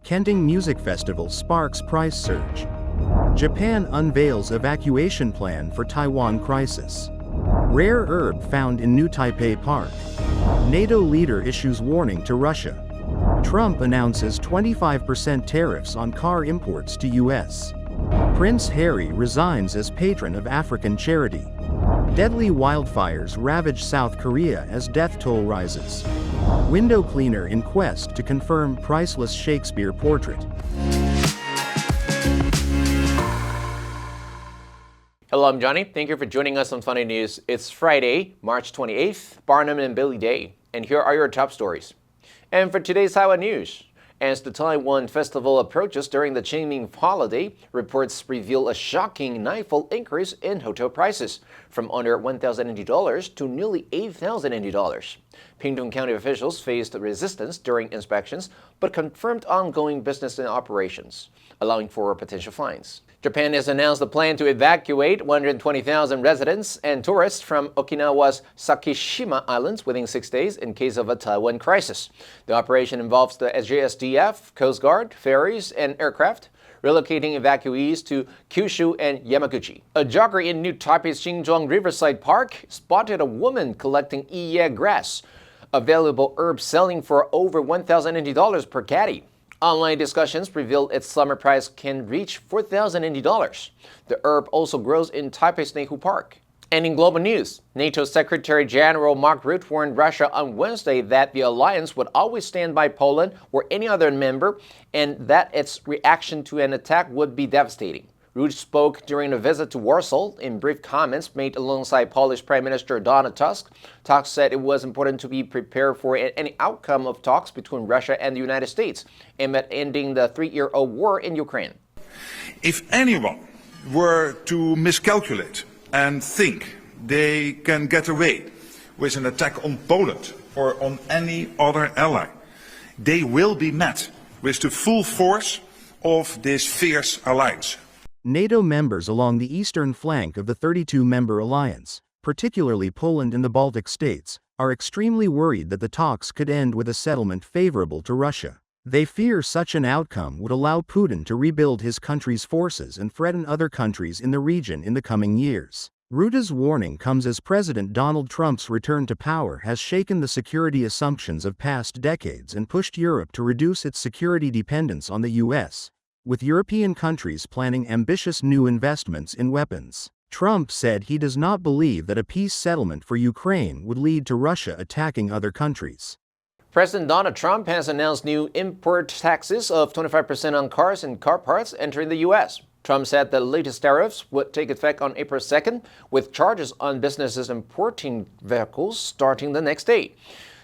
Kending Music Festival sparks price surge. Japan unveils evacuation plan for Taiwan crisis. Rare herb found in new Taipei park. NATO leader issues warning to Russia. Trump announces 25% tariffs on car imports to U.S. Prince Harry resigns as patron of African charity. Deadly wildfires ravage South Korea as death toll rises. Window cleaner in quest to confirm priceless Shakespeare portrait. Hello, I'm Johnny. Thank you for joining us on Funday News. It's Friday, March 28th, Barnum and Billy Day, and here are your top stories. And for today's Taiwan news, as the Taiwan festival approaches during the Qingming holiday, reports reveal a shocking ninefold increase in hotel prices, from under $1,000 to nearly $8,000. Pingtung County officials faced resistance during inspections, but confirmed ongoing business and operations, allowing for potential fines. Japan has announced a plan to evacuate 120,000 residents and tourists from Okinawa's Sakishima Islands within 6 days in case of a Taiwan crisis. The operation involves the SJSDF, Coast Guard, ferries, and aircraft, relocating evacuees to Kyushu and Yamaguchi. A jogger in New Taipei's Xinzhuang Riverside Park spotted a woman collecting iya grass, a valuable herb selling for over $1,000 per caddy. Online discussions revealed its summer price can reach $4,000. The herb also grows in Taipei's Nehu Park. And in global news, NATO Secretary General Mark Rutte warned Russia on Wednesday that the alliance would always stand by Poland or any other member, and that its reaction to an attack would be devastating. Rutte spoke during a visit to Warsaw. In brief comments made alongside Polish Prime Minister Donald Tusk, Tusk said it was important to be prepared for any outcome of talks between Russia and the United States aimed at ending the three-year-old war in Ukraine. If anyone were to miscalculate and think they can get away with an attack on Poland or on any other ally, they will be met with the full force of this fierce alliance. NATO members along the eastern flank of the 32-member alliance, particularly Poland and the Baltic states, are extremely worried that the talks could end with a settlement favorable to Russia. They fear such an outcome would allow Putin to rebuild his country's forces and threaten other countries in the region in the coming years. Rutte's warning comes as President Donald Trump's return to power has shaken the security assumptions of past decades and pushed Europe to reduce its security dependence on the U.S., with European countries planning ambitious new investments in weapons. Trump said he does not believe that a peace settlement for Ukraine would lead to Russia attacking other countries. President Donald Trump has announced new import taxes of 25% on cars and car parts entering the U.S. Trump said the latest tariffs would take effect on April 2nd, with charges on businesses importing vehicles starting the next day.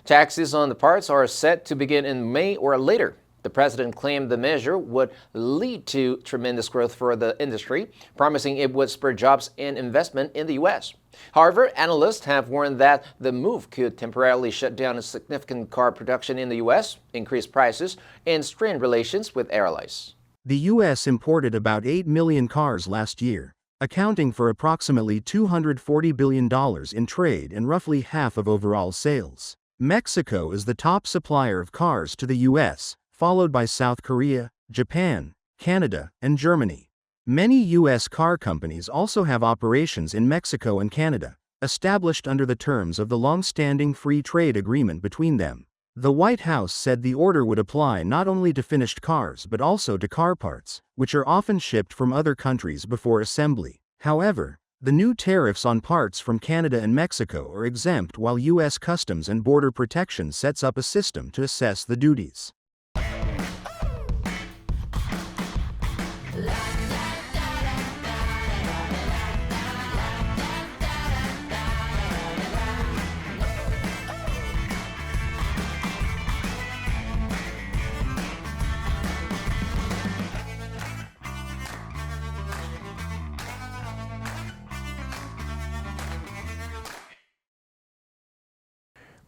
Taxes on the parts are set to begin in May or later. The president claimed the measure would lead to tremendous growth for the industry, promising it would spur jobs and investment in the U.S. However, analysts have warned that the move could temporarily shut down a significant car production in the U.S., increase prices, and strain relations with airlines. The U.S. imported about 8 million cars last year, accounting for approximately $240 billion in trade and roughly half of overall sales. Mexico is the top supplier of cars to the U.S., followed by South Korea, Japan, Canada, and Germany. Many U.S. car companies also have operations in Mexico and Canada, established under the terms of the long-standing free trade agreement between them. The White House said the order would apply not only to finished cars but also to car parts, which are often shipped from other countries before assembly. However, the new tariffs on parts from Canada and Mexico are exempt while U.S. Customs and Border Protection sets up a system to assess the duties.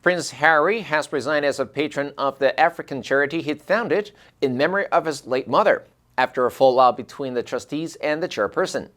Prince Harry has resigned as a patron of the African charity he founded in memory of his late mother, after a fallout between the trustees and the chairperson.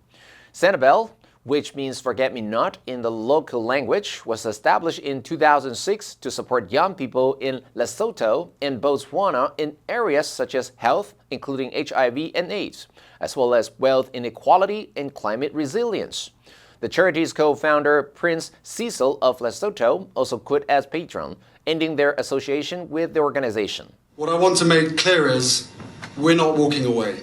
Sanibel which means forget-me-not in the local language, was established in 2006 to support young people in Lesotho and Botswana in areas such as health, including HIV and AIDS, as well as wealth inequality and climate resilience. The charity's co-founder, Prince Cecil of Lesotho, also quit as patron, ending their association with the organization. What I want to make clear is we're not walking away,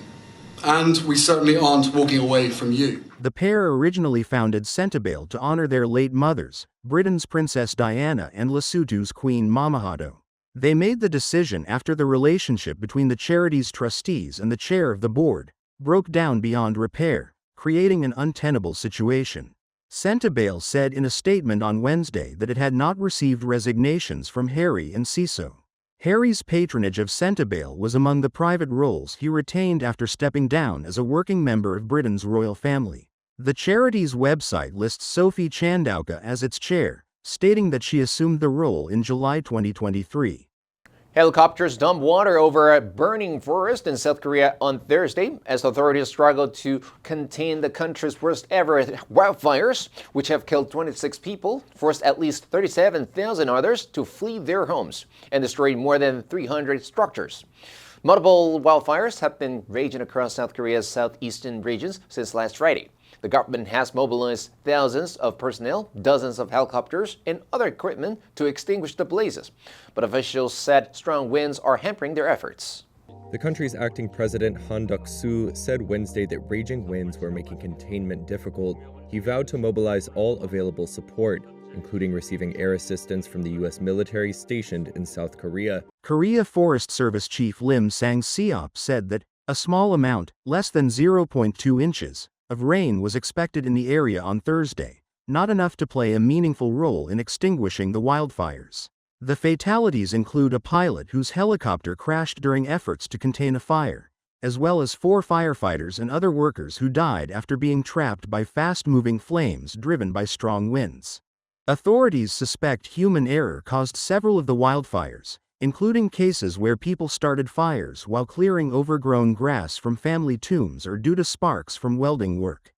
and we certainly aren't walking away from you. The pair originally founded Centibale to honor their late mothers, Britain's Princess Diana and Lesotho's Queen Mamahado. They made the decision after the relationship between the charity's trustees and the chair of the board broke down beyond repair, creating an untenable situation. Centibale said in a statement on Wednesday that it had not received resignations from Harry and Ciso. Harry's patronage of Centibale was among the private roles he retained after stepping down as a working member of Britain's royal family. The charity's website lists Sophie Chandauka as its chair, stating that she assumed the role in July 2023. Helicopters dumped water over a burning forest in South Korea on Thursday as authorities struggled to contain the country's worst ever wildfires, which have killed 26 people, forced at least 37,000 others to flee their homes, and destroyed more than 300 structures. Multiple wildfires have been raging across South Korea's southeastern regions since last Friday. The government has mobilized thousands of personnel, dozens of helicopters, and other equipment to extinguish the blazes. But officials said strong winds are hampering their efforts. The country's acting president Han Duck-soo said Wednesday that raging winds were making containment difficult. He vowed to mobilize all available support, including receiving air assistance from the U.S. military stationed in South Korea. Korea Forest Service Chief Lim Sang-seop said that a small amount, less than 0.2 inches, of rain was expected in the area on Thursday, not enough to play a meaningful role in extinguishing the wildfires. The fatalities include a pilot whose helicopter crashed during efforts to contain a fire, as well as 4 firefighters and other workers who died after being trapped by fast-moving flames driven by strong winds. Authorities suspect human error caused several of the wildfires, including cases where people started fires while clearing overgrown grass from family tombs or due to sparks from welding work.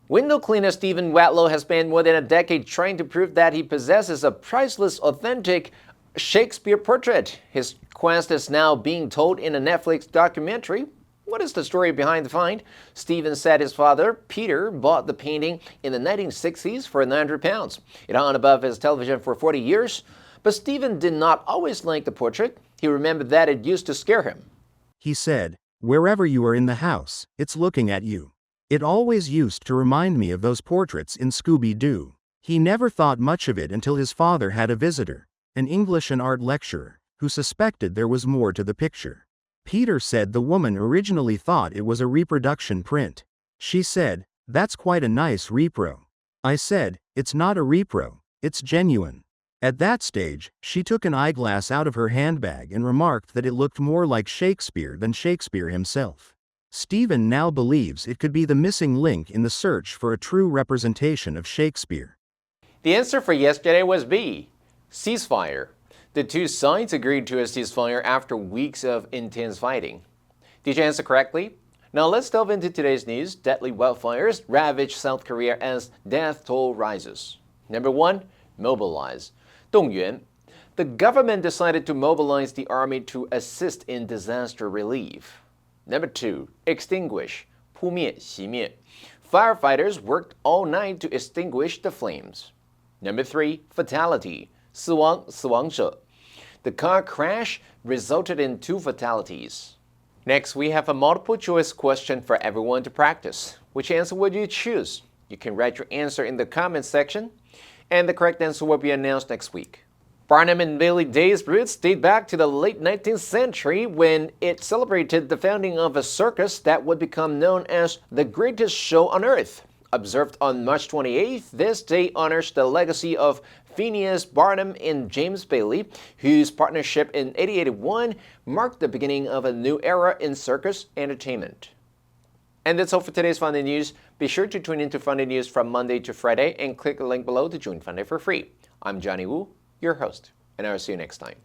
Window cleaner Stephen Wadlow has spent more than a decade trying to prove that he possesses a priceless, authentic Shakespeare portrait. His quest is now being told in a Netflix documentary. What is the story behind the find? Stephen said his father, Peter, bought the painting in the 1960s for £900. It hung above his television for 40 years. But Stephen did not always like the portrait. He remembered that it used to scare him. He said, "Wherever you are in the house, it's looking at you. It always used to remind me of those portraits in Scooby-Doo." He never thought much of it until his father had a visitor, an English and art lecturer, who suspected there was more to the picture. Peter said the woman originally thought it was a reproduction print. She said, "That's quite a nice repro." I said, "It's not a repro, it's genuine." At that stage, she took an eyeglass out of her handbag and remarked that it looked more like Shakespeare than Shakespeare himself. Stephen now believes it could be the missing link in the search for a true representation of Shakespeare. The answer for yesterday was B, ceasefire. The two sides agreed to a ceasefire after weeks of intense fighting. Did you answer correctly? Now let's delve into today's news. Deadly wildfires ravage South Korea as death toll rises. Number 1, mobilize. 动员. The government decided to mobilize the army to assist in disaster relief. Number 2, extinguish. 扑灭,熄灭. Firefighters worked all night to extinguish the flames. Number 3, fatality. 死亡,死亡者. The car crash resulted in 2 fatalities. Next, we have a multiple choice question for everyone to practice. Which answer would you choose? You can write your answer in the comments section, and the correct answer will be announced next week. Barnum and Bailey Day's roots date back to the late 19th century when it celebrated the founding of a circus that would become known as the greatest show on earth. Observed on March 28th, this day honors the legacy of Phineas Barnum and James Bailey, whose partnership in 1881 marked the beginning of a new era in circus entertainment. And that's all for today's Funday News. Be sure to tune into Funday News from Monday to Friday and click the link below to join Funday for free. I'm Johnny Wu, your host, and I'll see you next time.